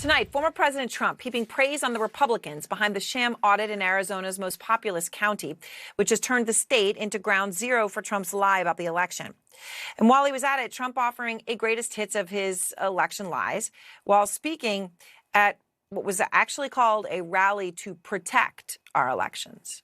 Tonight, former President Trump heaping praise on the Republicans behind the sham audit in Arizona's most populous county, which has turned the state into ground zero for Trump's lie about the election. And while he was at it, Trump offering a greatest hits of his election lies while speaking at what was actually called a rally to protect our elections.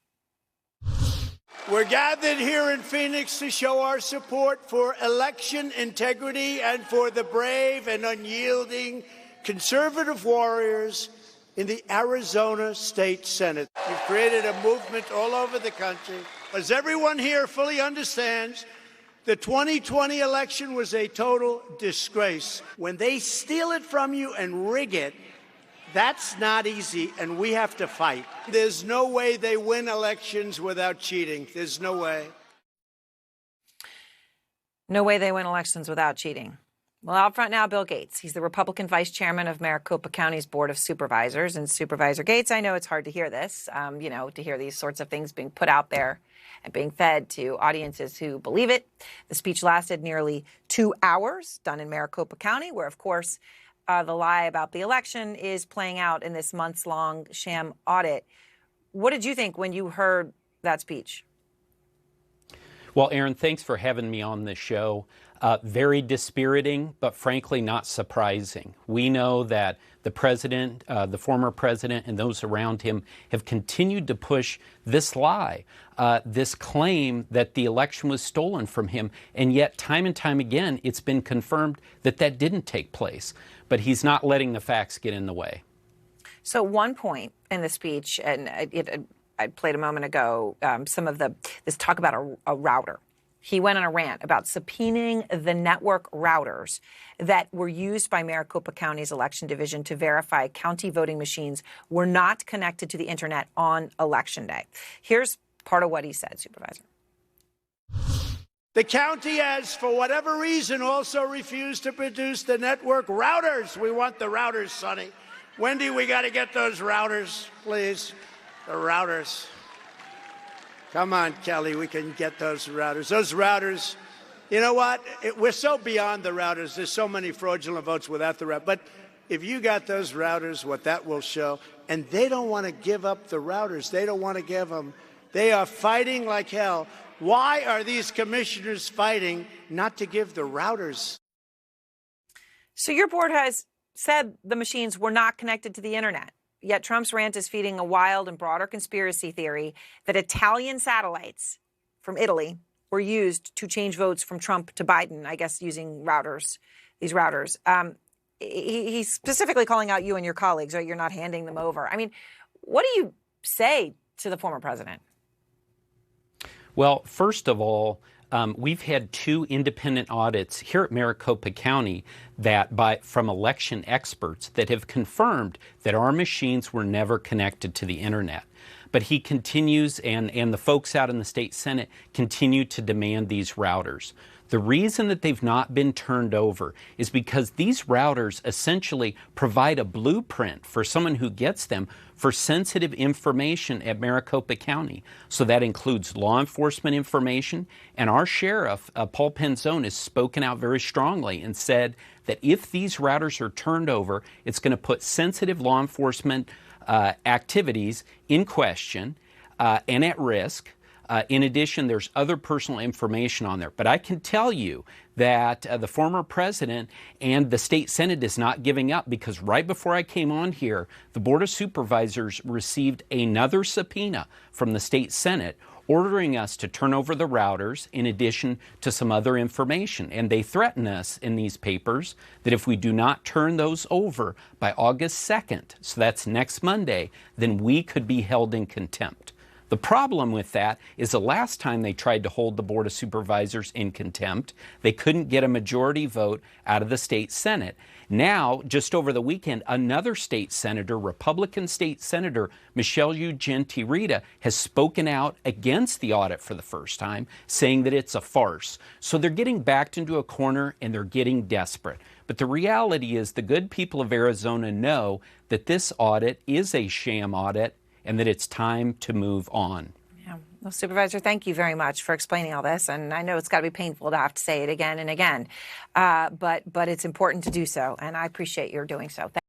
We're gathered here in Phoenix to show our support for election integrity and for the brave and unyielding conservative warriors in the Arizona State Senate. We've created a movement all over the country. As everyone here fully understands, the 2020 election was a total disgrace. When they steal it from you and rig it, that's not easy, and we have to fight. There's no way they win elections without cheating. There's no way. No way they win elections without cheating. Well, out front now, Bill Gates. He's the Republican vice chairman of Maricopa County's Board of Supervisors. And Supervisor Gates, I know it's hard to hear this, to hear these sorts of things being put out there and being fed to audiences who believe it. The speech lasted nearly 2 hours, done in Maricopa County, where, of course, the lie about the election is playing out in this months-long sham audit. What did you think when you heard that speech? Well, Aaron, thanks for having me on this show. Very dispiriting, but frankly not surprising. We know that the president, the former president, and those around him have continued to push this lie, this claim that the election was stolen from him, and yet time and time again it's been confirmed that that didn't take place. But he's not letting the facts get in the way. So one point in the speech, and I played a moment ago, this talk about a router. He went on a rant about subpoenaing the network routers that were used by Maricopa County's election division to verify county voting machines were not connected to the internet on Election Day. Here's part of what he said, Supervisor. The county has, for whatever reason, also refused to produce the network routers. We want the routers, Sonny. Wendy, we got to get those routers, please. The routers. Come on, Kelly, we can get those routers. Those routers, you know what? We're so beyond the routers. There's so many fraudulent votes without the routers. But if you got those routers, what that will show, and they don't want to give up the routers. They don't want to give them. They are fighting like hell. Why are these commissioners fighting not to give the routers? So your board has said the machines were not connected to the internet. Yet Trump's rant is feeding a wild and broader conspiracy theory that Italian satellites from Italy were used to change votes from Trump to Biden, I guess using these routers. He's specifically calling out you and your colleagues, right? You're not handing them over. I mean, what do you say to the former president? Well, first of all, we've had 2 independent audits here at Maricopa County from election experts that have confirmed that our machines were never connected to the internet. But he continues, and the folks out in the state Senate continue to demand these routers. The reason that they've not been turned over is because these routers essentially provide a blueprint for someone who gets them for sensitive information at Maricopa County. So that includes law enforcement information, and our sheriff, Paul Penzone, has spoken out very strongly and said that if these routers are turned over, it's going to put sensitive law enforcement activities in question and at risk. In addition, there's other personal information on there. But I can tell you that the former president and the state Senate is not giving up, because right before I came on here, the Board of Supervisors received another subpoena from the state Senate ordering us to turn over the routers in addition to some other information. And they threaten us in these papers that if we do not turn those over by August 2nd, so that's next Monday, then we could be held in contempt. The problem with that is the last time they tried to hold the Board of Supervisors in contempt, they couldn't get a majority vote out of the state Senate. Now, just over the weekend, another state senator, Republican state senator Michelle Ugenti-Rita, has spoken out against the audit for the first time, saying that it's a farce. So they're getting backed into a corner and they're getting desperate. But the reality is the good people of Arizona know that this audit is a sham audit and that it's time to move on. Yeah. Well, Supervisor, thank you very much for explaining all this. And I know it's got to be painful to have to say it again and again, but it's important to do so. And I appreciate your doing so.